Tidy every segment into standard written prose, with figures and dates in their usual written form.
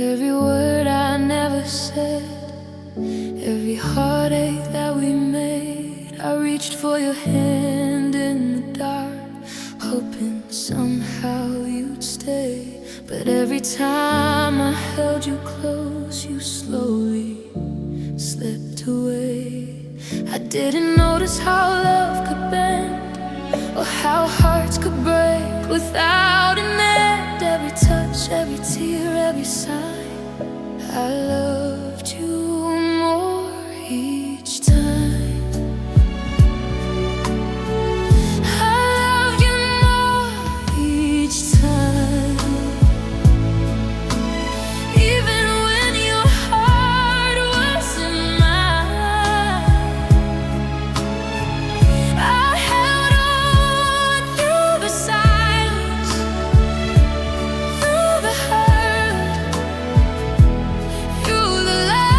Every word I never said, every heartache that we made, I reached for your hand in the dark, hoping somehow you'd stay. But every time I held you close, you slowly slipped away. I didn't notice how love could bend, or how hearts could break without an end. Every touch, every tear, every sign, I loved you more each time. I loved you more each time. Even when your heart wasn't mine, I held on through the silence, through the hurt, through the lies.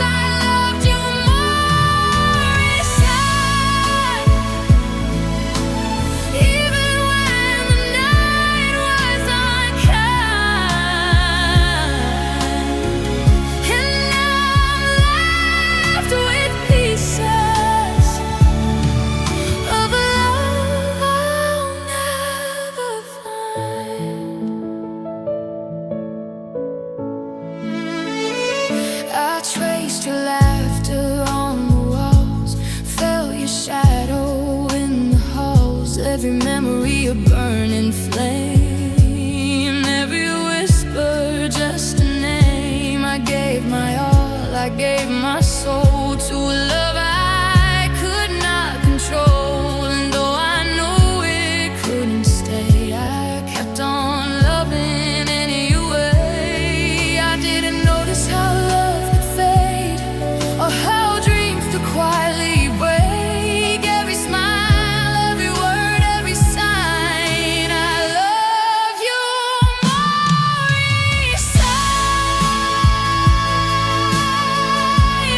I loved you more each time. Even when the night was unkind. And now I'm left with pieces of a love I'll never find. I traced your laughter on the walls, felt your shadow in the halls. Every memory a burning flame, every whisper just a name. I gave my all, I gave my soul to a love I could not control. And though I know it couldn't stay, I kept on loving anyway. I didn't notice how love could fade, or how dreams could quietly break. Every smile, every word, every sign, I love you more each time.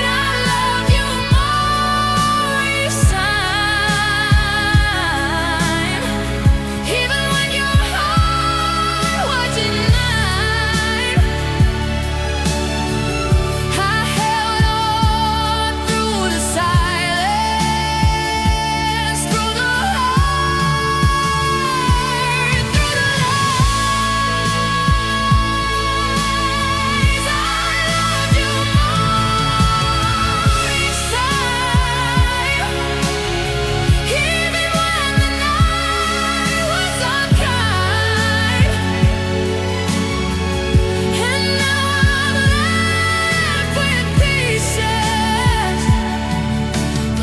I love you more each time. Even when your heart wasn't mine, I held on through the silence, through the hurt, through the lies. I loved you more each time. Even when the night was unkind. And now I'm left with pieces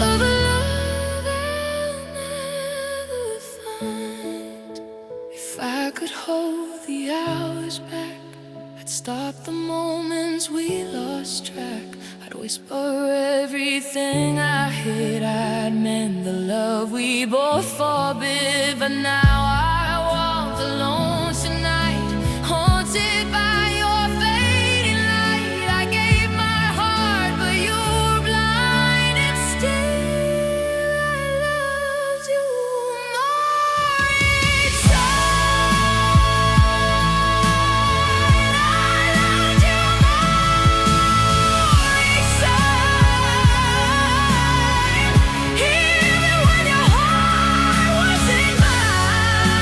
of a love I'll never find. If I could hold the hours back, I'd stop the moments we lost track. I'd whisper everything I hid, I'd mend the love we both forbid. But now I walk alone tonight, haunted by your fading light. I gave my heart, but you were blind, and still I loved you more each time. I loved you more each time. Even when your heart wasn't mine,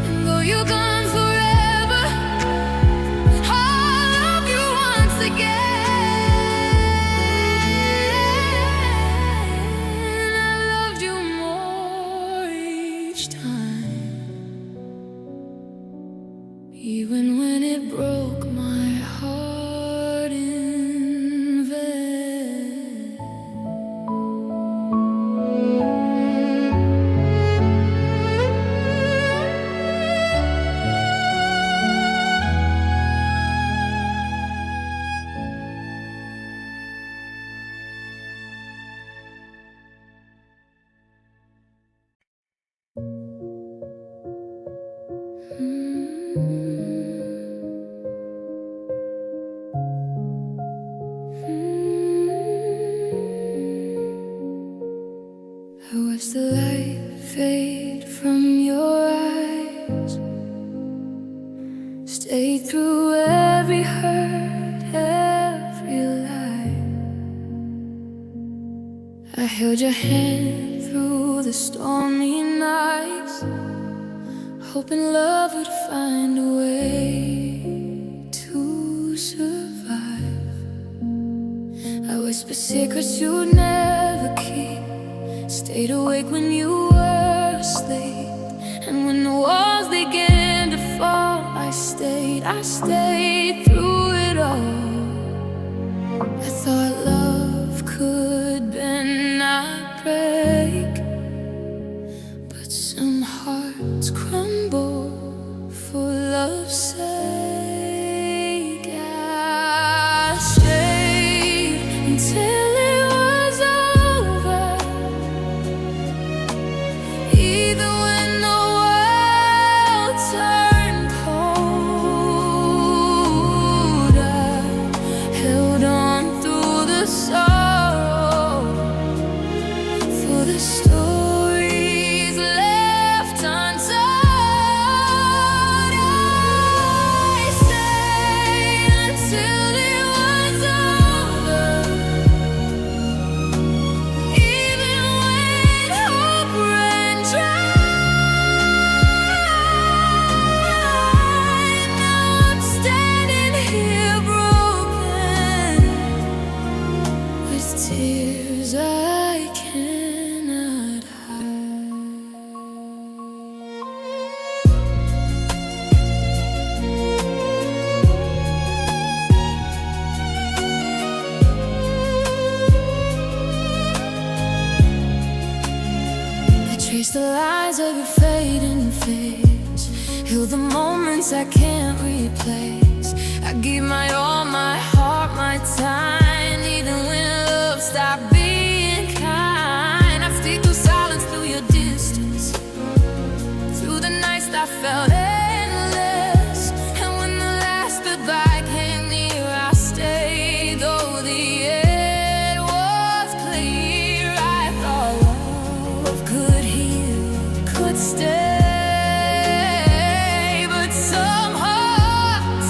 And though you're gone forever, I'll love you once again. I loved you more each time, even when it broke my heart in vain. I watched the light fade from your eyes, stayed through every hurt, every lie. I held your hand through the stormy nights, hoping love would find a way to survive. I whispered secrets you'd never keep, stayed awake when you were asleep. And when the walls began to fall, I stayed through it all. I thought love could bend, not break, but some hearts crumble for love's sake. I stayed until it was over, even when the world turned cold. I held on through the sorrow, for the stories left untold. I stayed until it was over, even when hope ran dry. Now I'm standing here broken, with tears I cannot hide. I trace the lines of your fading face, heal the moments I can't replace. I give my all, my heart, my time, even when love stopped being kind. I've stayed through silence, through your distance, through the nights that felt endless. And when the last goodbye came near, I stayed, though the end was clear. I thought love could heal, could stay, but some hearts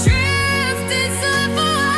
drifted so far.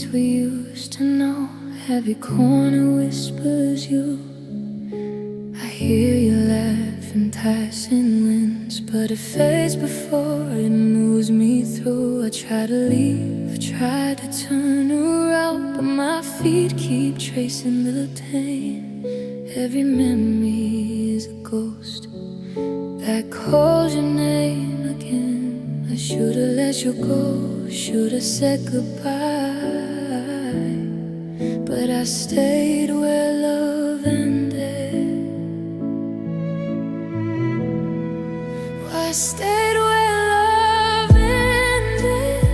streets we used to know. Every corner whispers you. I hear you laugh in passing winds, but it fades before it moves me through. I try to leave, try to turn around, but my feet keep tracing the pain. Every memory is a ghost that calls your name again. I should've let you go, should've said goodbye, but I stayed where love ended. I stayed where love ended,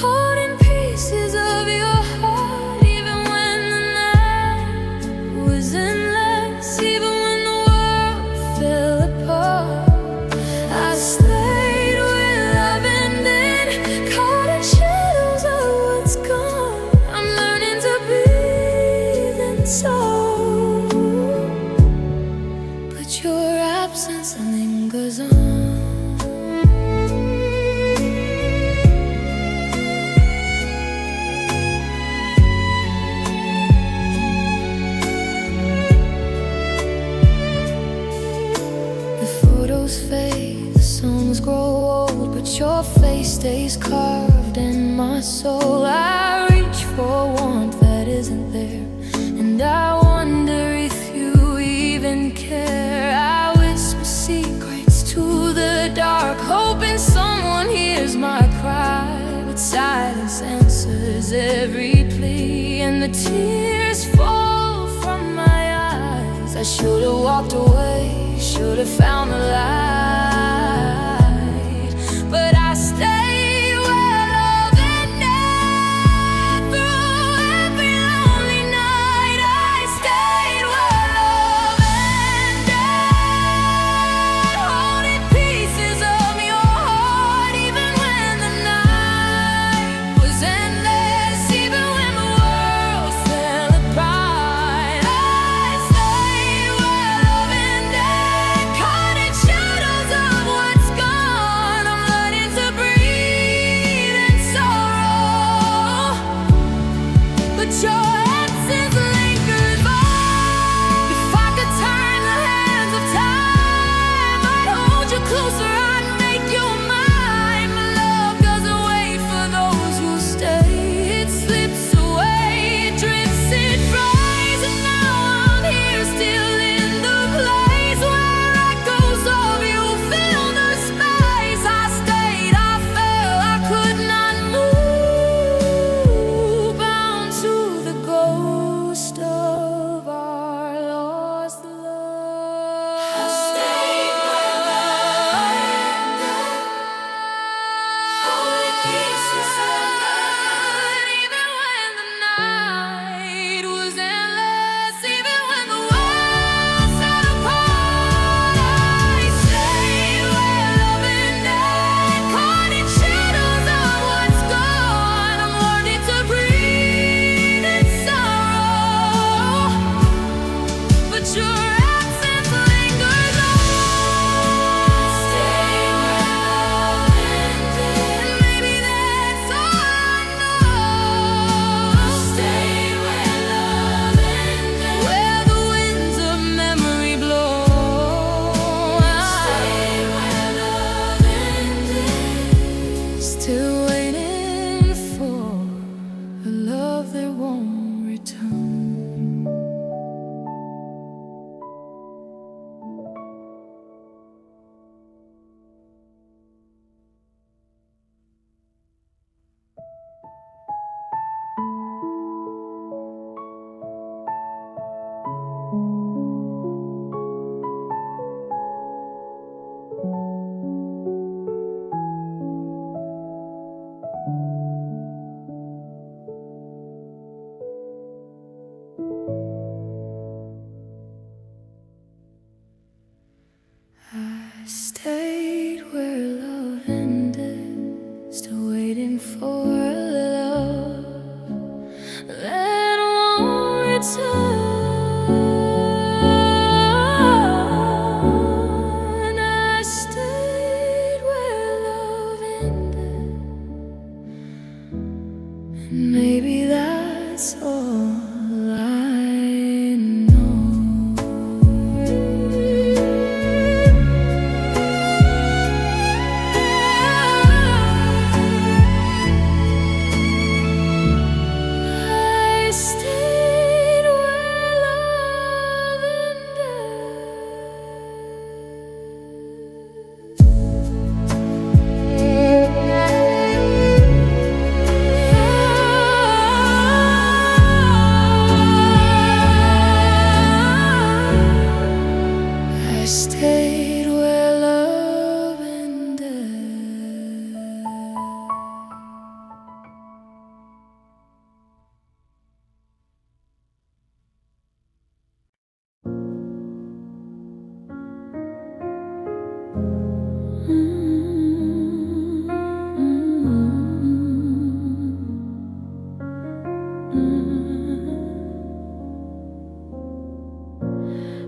holding pieces of your heart, even when the night was endless, even when the world fell apart. I stayed where love ended, caught in shadows of what's gone. I'm learning to breathe and soul, but your absence lingers on. The photos fade, the songs grow old, but your face stays carved in my soul. I reach for warmth that isn't there, and I wonder if you even care. I whisper secrets to the dark, hoping someone hears my cry, but silence answers every plea, and the tears fall from my eyes. I should've walked away, should've found the light, but I stayed where love ended. Through every lonely night, I stayed where love ended, holding pieces of your heart, even when the night was endless, even when the world fell apart. I stayed where love ended, caught in shadows of what's gone. I'm learning to breathe in sorrow, but your absence lingers on. If I could turn the hands of time, I'd hold you closer, I'd make you mine. But love doesn't wait for those who stay. It slips away, it drifts, it flies, and now I'm here still in the place where echoes of you fill the space. I stayed, I fell, I could not move, bound to the ghost of our lost love. I stayed where love ended, holding pieces of mine, even when the night was endless, even when the world fell apart. I stayed where love ended, caught in shadows of what's gone. I'm learning to breathe in sorrow, but your absence lingers on. Stay where love ended, maybe that's all I know. Stay where love ended, where the winds of memory blow. Stay where love ended, still waiting for a love that won't return. I stayed where love ended, still waiting for a love that won't return. I stayed where love ended, and maybe that's all I know. I stayed where love I stayed where love ended.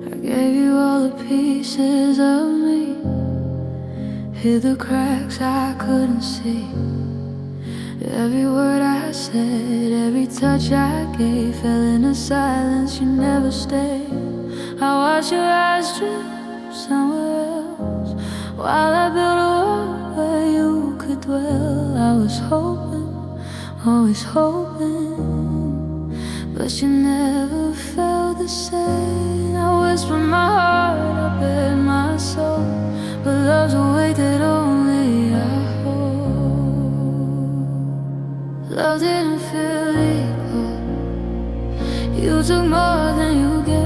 I gave you all the pieces of me, hid the cracks I couldn't see. Every word I said, every touch I gave, fell into silence, you never stayed. I watched your eyes drift somewhere else, while I built a world where you could dwell. I was hoping, always hoping, but you never felt the same. I whispered my heart, I bared my soul, but love's a weight that only I hold. Love didn't feel equal, you took more than you gave.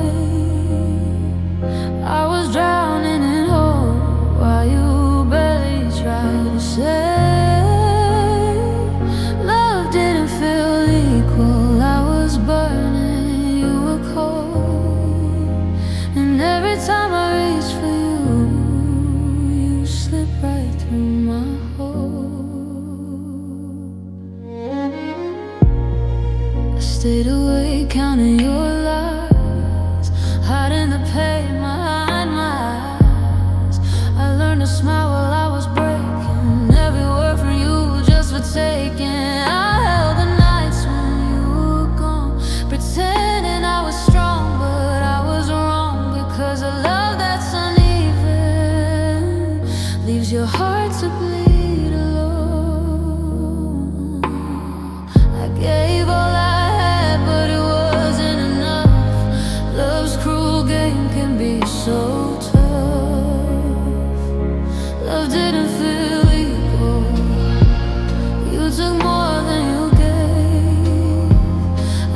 I was drowning in hope while you barely tried to save. Love didn't feel equal, I was burning, you were cold. And every time I reached for you, you slipped right through my hole. I stayed awake counting your lies, hiding the pain behind my eyes. I learned to smile while I was breaking, every word from you just for taking. I held the nights when you were gone, pretending I was strong, but I was wrong. Because a love that's uneven leaves your heart to bleed alone. I gave all I had, but it wasn't enough. Love's cruel game can be so tough. Love didn't feel equal, you took more than you gave.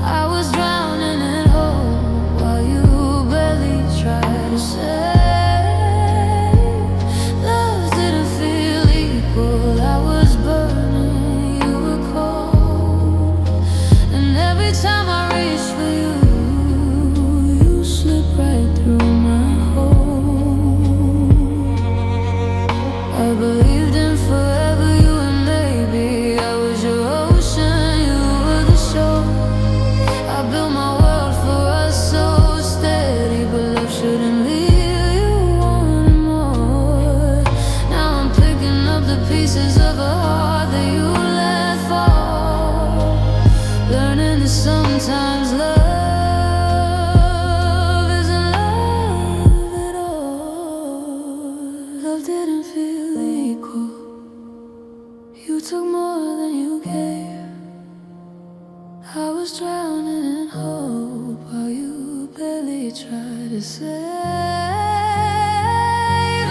I was drowning in hope while you barely tried to save. Love didn't feel equal, I was burning, you were cold. And every time I reached for you, you slipped right through my hole. I believed in forever, you and maybe I was your ocean, you were the shore. I built my world for us so steady, but love shouldn't leave you wanting more. Now I'm picking up the pieces of a heart that you let fall, learning that sometimes love isn't love at all. Love didn't feel equal, you took more than you gave. I was drowning in hope while you barely tried to save.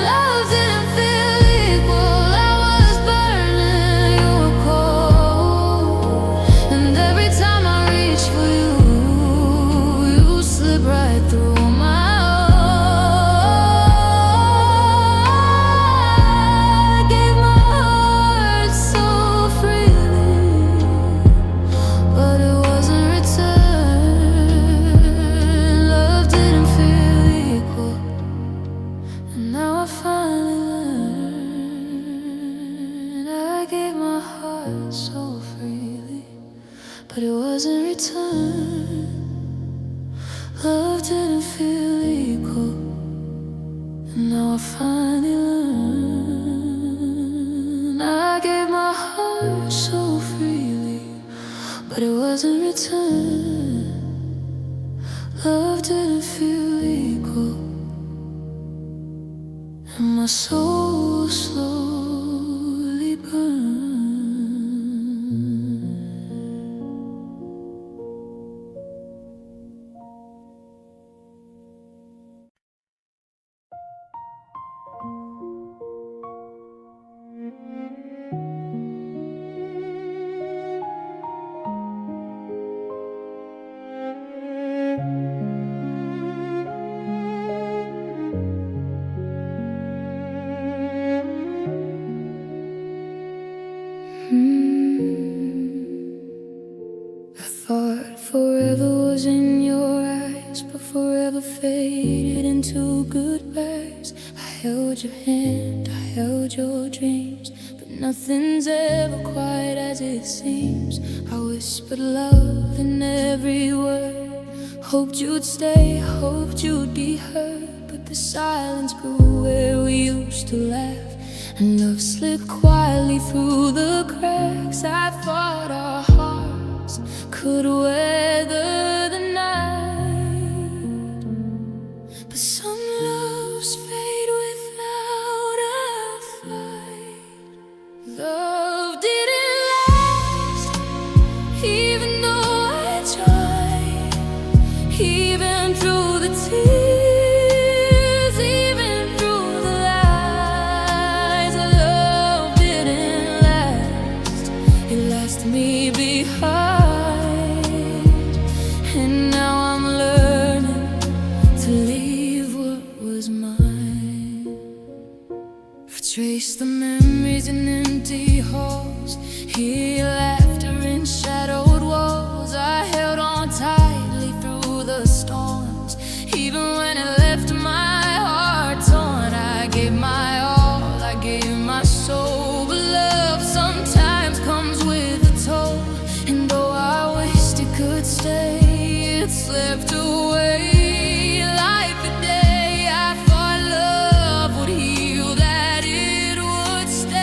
Love didn't feel equal, I was burning, you were cold. And every time I reached for you, you slipped right through my heart. I gave my heart so freely, but it wasn't returned. Love didn't feel equal, and now I finally learned. I gave my heart so freely, but it wasn't returned. Love didn't feel equal, and now I finally learned. I gave my heart so freely, but it wasn't returned. Love didn't feel equal, and my soul slowly burned. I thought forever was in your eyes, but forever faded into goodbyes. I held your hand, I held your dreams, but nothing's ever quite as it seems. I whispered love in every word, hoped you'd stay, hoped you'd be heard, but the silence grew where we used to laugh, and love slipped quietly through the cracks. I thought our hearts could weather the night, but some loves fade without a fight. Love didn't last, even though I tried, even through the tears, even through the lies. Love didn't last, it left me behind, and now I'm learning to leave what was mine. Retrace the memories in empty halls, hear laughter in shadowed walls. I held on tightly through the storms, even when it left my heart torn. I gave my all, I gave my soul, but love sometimes comes with a toll, and though I wished it could stay, it slipped away like the day I thought love would heal, that it would stay.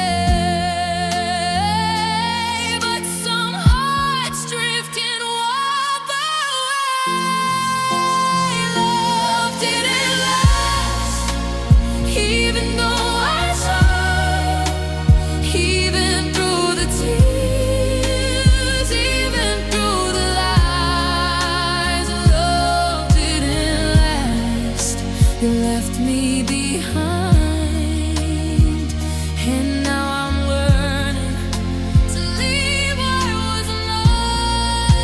But some hearts drift and walk away. Love didn't last, even though I tried, even through the tears, even through the lies. Love didn't last, you left me behind, and now I'm learning to leave what wasn't mine.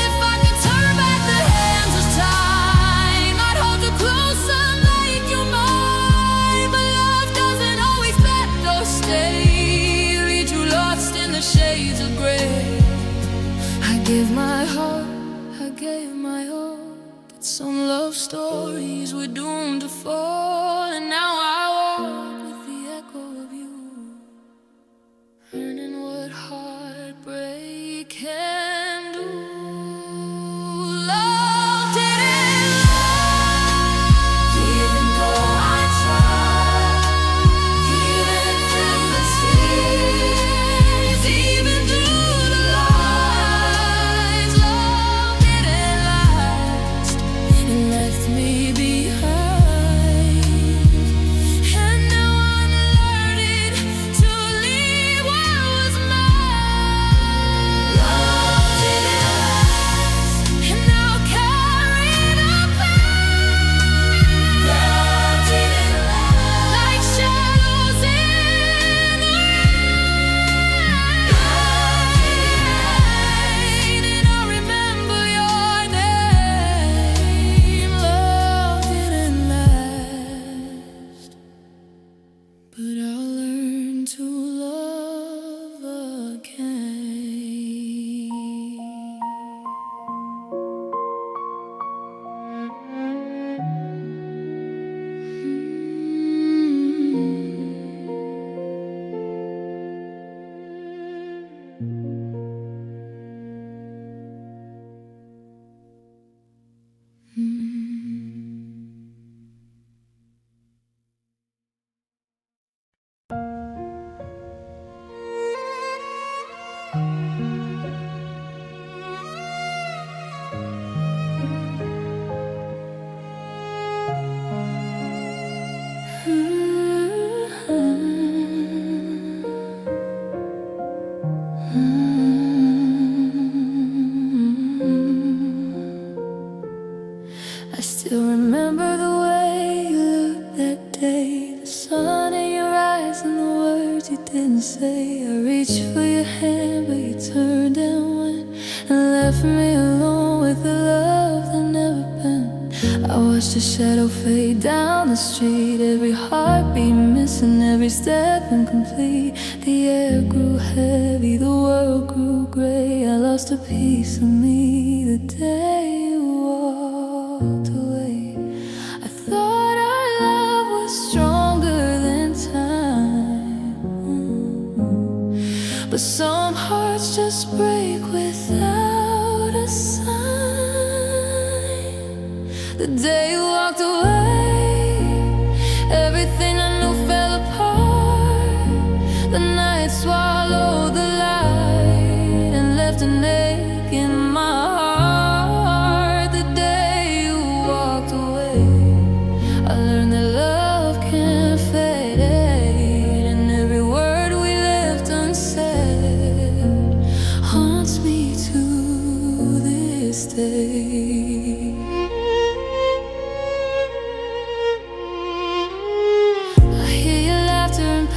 If I could turn back the hands of time, I'd hold you closer, make you mine. But love doesn't always bend or stay, leave you lost in the shades of gray. I gave my heart, I gave my all, but some love stories were doomed to fall, and now I walk with the echo of you, learning what heartbreak can do. Love didn't last, even though I tried, even through the tears, even through the lies. Love didn't last, it left me behind, say. I reached for your hand, but you turned and went and left me alone with the love that never been. I watched a shadow fade down the street, every heartbeat missing, every step incomplete. The air grew heavy, the world grew gray. I lost a piece of me the day you walked away. I thought our love was stronger than time, but some hearts just break without a sign. The day you walked away, everything I knew fell apart. The night swallowed the light and left an ache in my heart. The day you walked away, I learned that love can't fade, and every word we left unsaid haunts me to this day.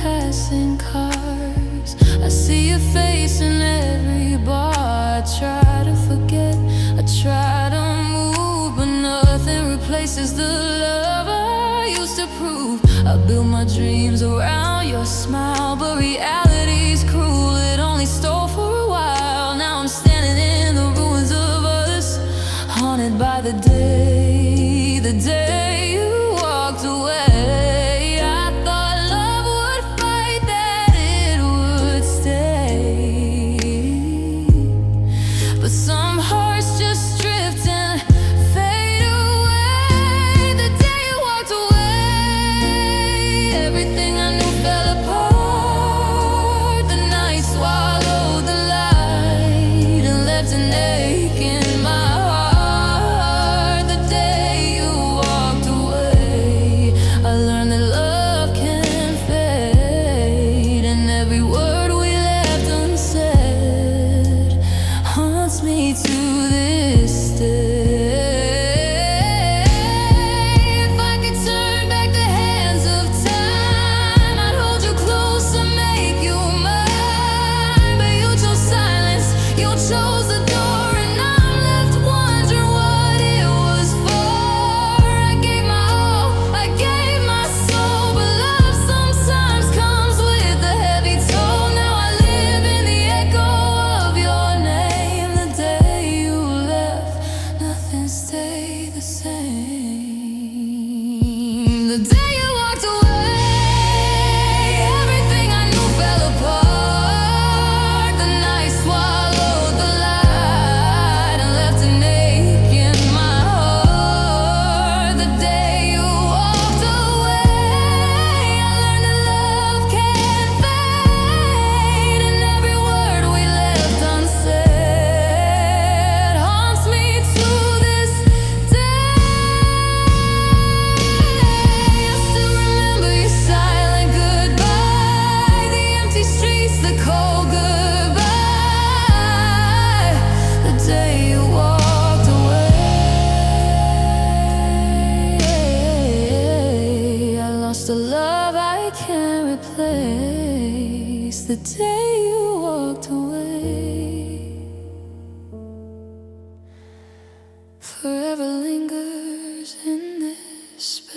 Passing cars, I see your face in every bar. I try to forget, I try to move, but nothing replaces the love I used to prove. I built my dreams around your smile, but reality's cruel. It only stole for a while. Now I'm standing in the ruins of us, haunted by the day you walked away. Some hearts just drift and fade away. The day you walked away, everything I knew fell apart. The night swallowed the light and left an ache in my heart. The day you walked away, I learned that love can fade, and every word we left unsaid haunts me to this day. If I could turn back the hands of time, I'd hold you close and make you mine. But you chose silence, you chose the door, and I'm left wondering what it was for. I gave my all, I gave my soul, but love sometimes comes with a heavy toll. Now I live in the echo of your name. The day you left, nothing stayed the same. The day you walked away, everything I knew fell apart. The night swallowed the light and left an ache in my heart. The day you walked away, I learned that love can't fade, and every word we left unsaid haunts me to this day. I still remember your silent goodbye, the empty streets, the cold goodbye. The day you walked away, I lost a love I can't replace. The day you walked away forever lingers in this space.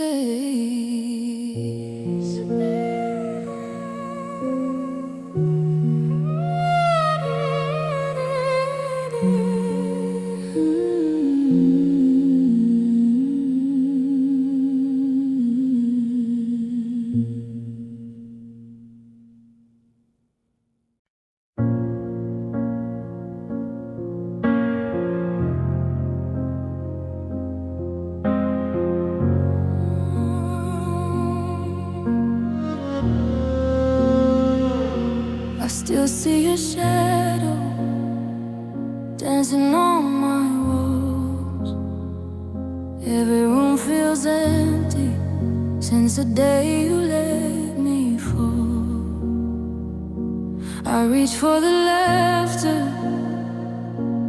I still see your shadow dancing on my walls. Every room feels empty since the day you let me fall. I reach for the laughter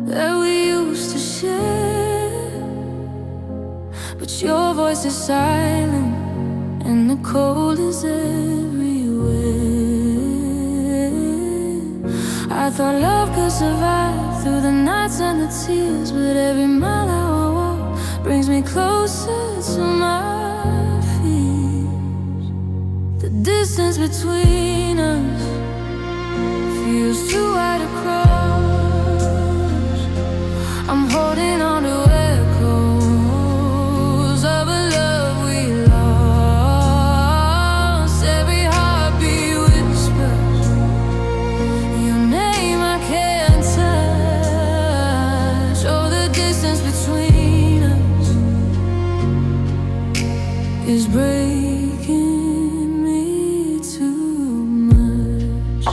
that we used to share, but your voice is silent and the cold is everywhere. I thought love could survive through the nights and the tears, but every mile I walk brings me closer to my fears. The distance between us feels too wide to cross. I'm holding on to echoes of a love we lost. Every heartbeat whispers your name I can't touch. Oh, the distance between us is breaking me too much.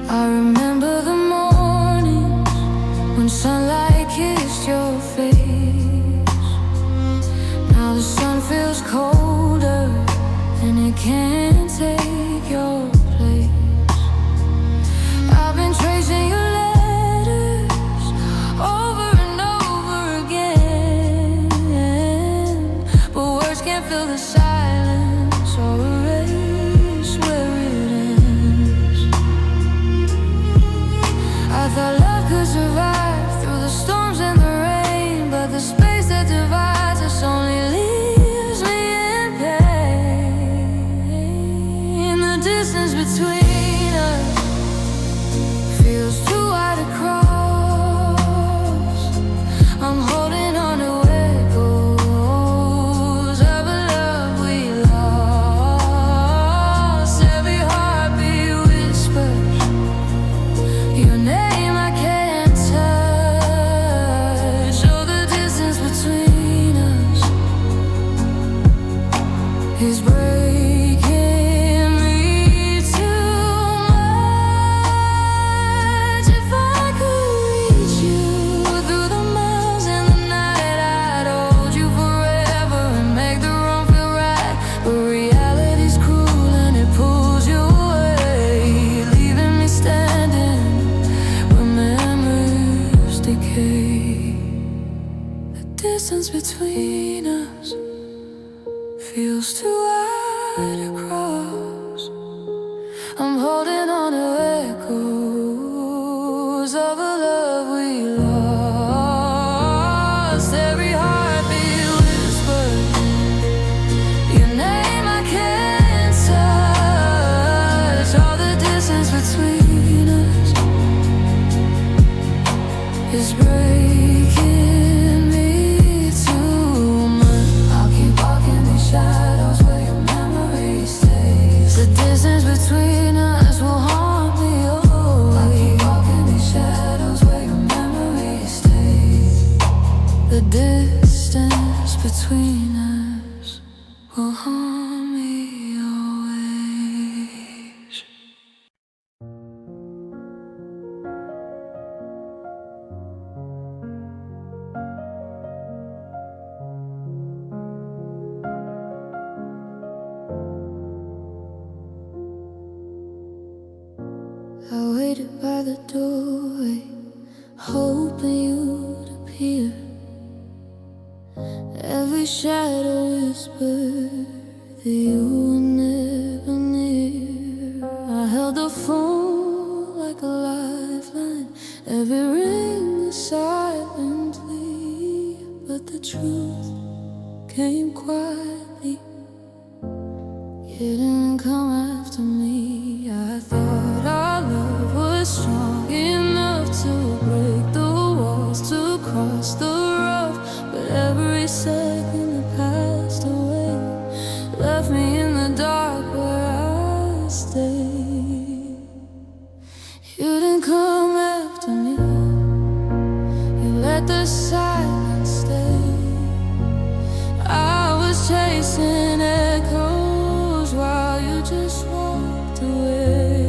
I remember the mornings when sunlight kissed your face. Now the sun feels colder and it can't take your place. I've been tracing your letters over and over again, but words can't fill the silence or erase where it ends. I thought love could survive through the storms and the rain, but the space that divides us only leaves me in pain. The distance between us feels too wide to cross. I'm holding on to echoes of a love we lost. Every heartbeat whispers your name I can't touch. Oh, the distance between us is breaking me too much. If I could reach you through the miles and the night, I'd hold you forever and make the wrong feel right. But reality's cruel and it pulls you away, leaving me standing where memories decay. The distance between us feels too wide to cross. I'm holding on to echoes of a love we lost. Every heartbeat whispers your name I can't touch. All the distance between us is breaking me too much. I'll keep walking these shadows where your memory stays. The distance between us will haunt me always. I'll keep walking these shadows where your memory stays. The distance between us will haunt me always. I waited by the doorway, hoping you'd appear. Every shadow whispered that you were never near. I held the phone like a lifeline, every ring silently, but the truth came quietly. You didn't come after me. I thought our love was strong enough to break the walls, to cross the rough, but every second that passed away left me in the dark where I stayed. You didn't come after me. You let the silence stay. I was chasing echoes while you just walked away.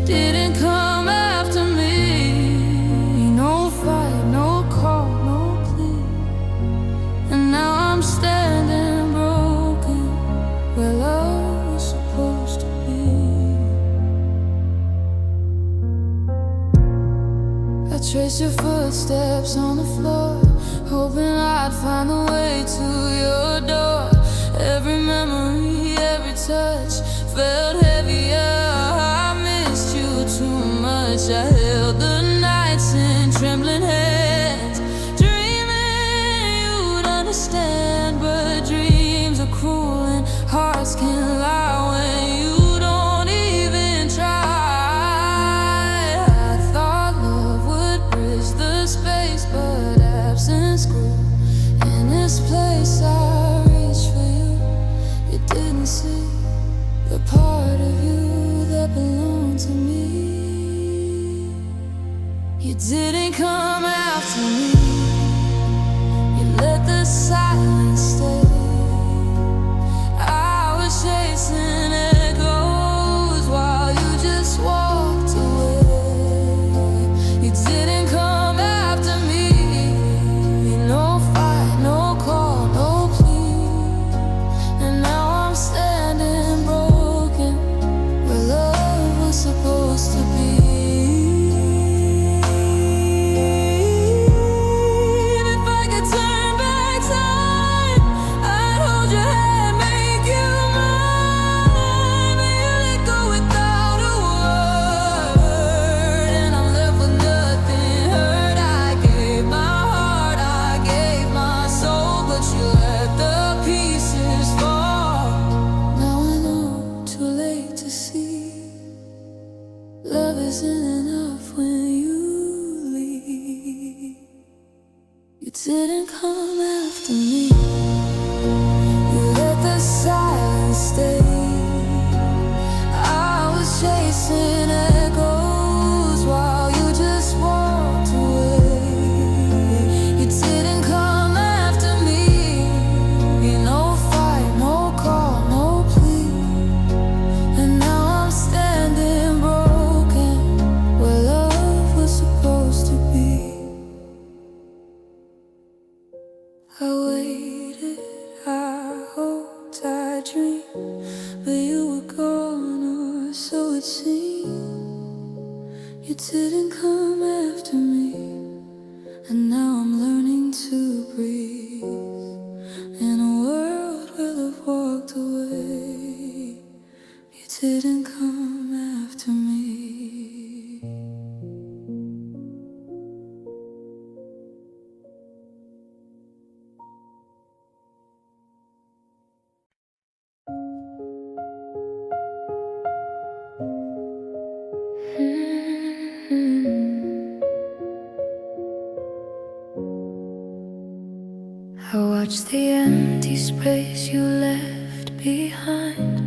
Didn't come after me. No fight, no call, no plea. And now I'm standing broken where love was supposed to be. I traced your footsteps on the floor, hoping I'd find a way to your door. Every memory, every touch felt heavier. I missed you too much. I held the nights in trembling hands, dreaming you'd understand. But dreams are cruel and hearts can lie when you don't even try. I thought love would bridge the space, but absence grew. In this place I reached for you. You didn't see the part of you that belonged to me. You didn't come after me. You let the silence stay. I was chasing echoes while you just walked away. You didn't come after me. No fight, no call, no plea. And now I'm standing broken where love was supposed to be. If I could turn back time, I'd hold your hand, make you mine. But you let go without a word, and I'm left with nothing hurt. I gave my heart, I gave my soul, but you let the pieces fall. Now I know, too late to see. Love isn't enough when you leave. You didn't come after me. You let the silence stay. I was chasing echoes while you just walked away. You didn't come after me. No fight, no call, no plea. And now I'm standing broken where love was supposed to be. I waited, I hoped, I dreamed, but you were gone, or so it seemed. You didn't come after me, and now I'm learning to breathe in a world where love walked away. You didn't come after me. I watched the empty space you left behind.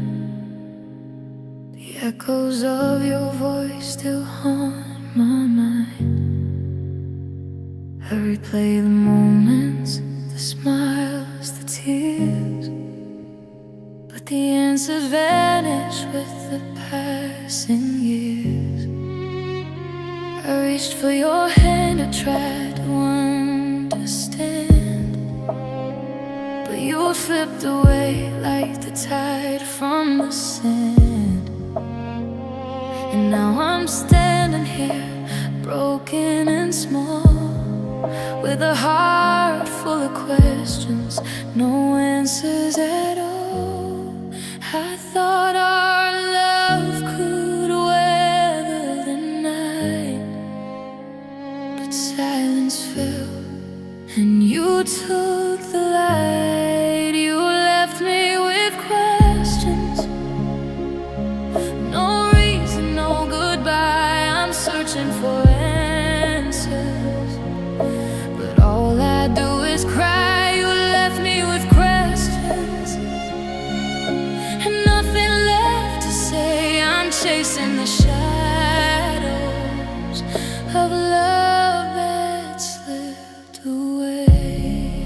The echoes of your voice still haunt my mind. I replay the moments, the smiles, the tears, but the answers vanish with the passing years. I reached for your hand, I tried to understand, but you slipped away like the tide from the sand. And now I'm standing here, broken and small, with a heart full of questions, no answers at all. I thought our love could weather the night, but silence fell, and you took the light. You left me with questions, no reason, no goodbye. I'm searching for answers, but all I do is cry. You left me with questions and nothing left to say. I'm chasing the shadows of love that slipped away.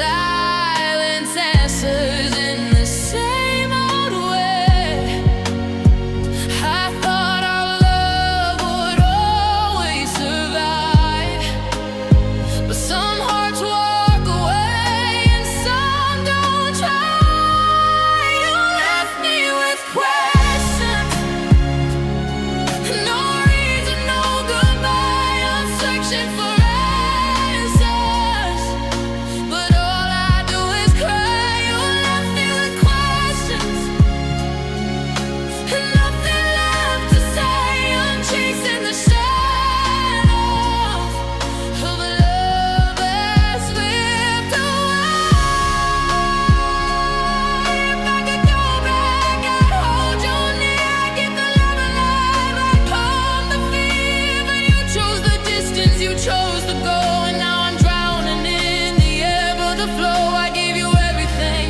silence answers in the same old way. I thought our love would always survive, but some hearts walk away and some don't try. You left me with questions, no reason, no goodbye. I'm searching for answers, but all I do is cry. You left me with questions and nothing left to say. I'm chasing the shadows of a love that slipped away. If I could go back, I'd hold you near. I'd keep the love alive. I'd calm the fear, but you chose the distance, you chose to go, and now I'm drowning in the ebb of the flow. I gave you everything,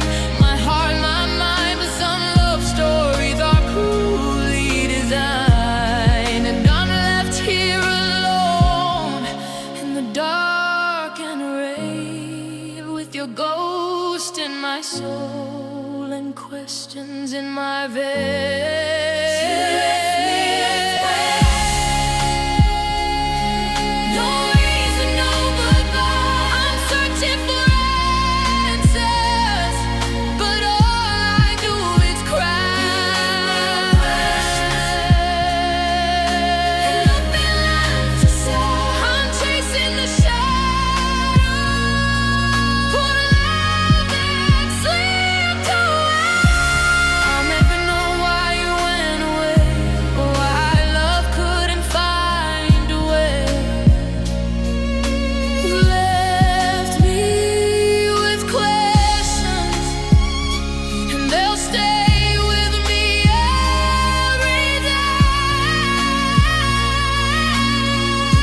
my heart, my mind, but some love stories are cruelly designed, and I'm left here alone in the dark and rave, with your ghost in my soul and questions in my veins. No reason, no goodbye. I'm searching for answers, but all I do is cry. Nothing left to say. I'm chasing the shadow for a love that slipped away. I'll never know why you went away, or why love couldn't find a way. You left me with questions, and they'll stay with me every day.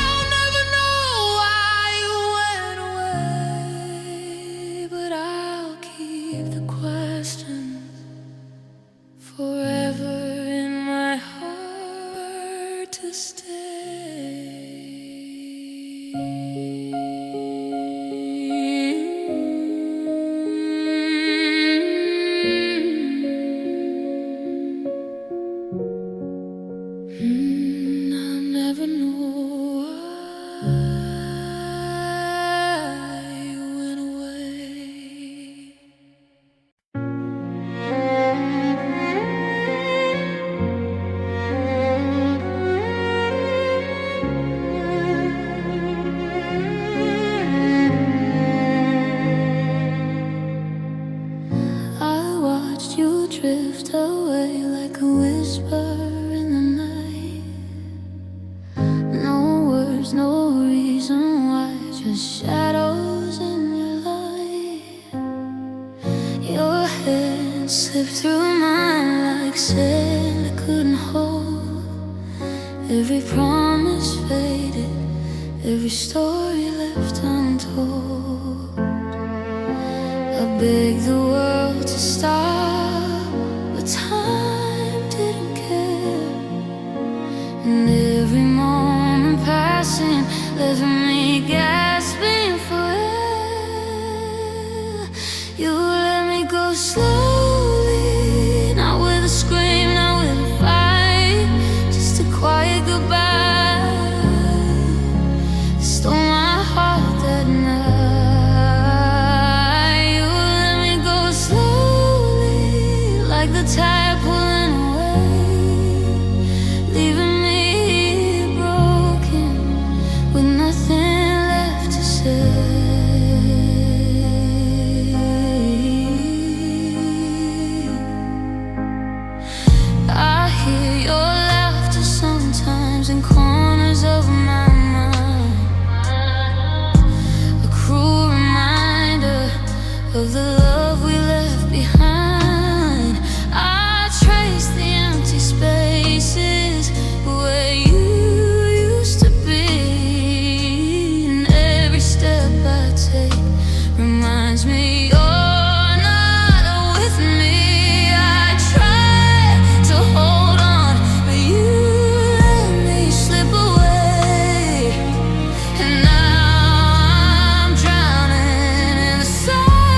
I'll never know why you went away, but I'll keep the questions forever in my heart to I'll never know why you went away. I watched you drift away like a whisper in the night. No words, no reason why, just shadows in your light. Your hand slipped through mine like sand I couldn't hold. Every promise faded, every story left untold. I begged the world to stop, but time didn't care, and every moment passing left me gasping for air. You let me go slowly, not with a scream, not with a fight, just a quiet goodbye. Stole my heart that night. You let me go slowly, like the tide pulling away, leaving me broken with nothing left to say. I hear your laughter sometimes in corners of my mind, a cruel reminder of the love we left behind. I trace the empty spaces where you used to be, and every step I take reminds me you're not with me. I try to hold on, but you let me slip away, and now I'm drowning in the silence.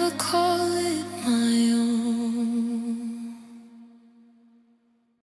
never call.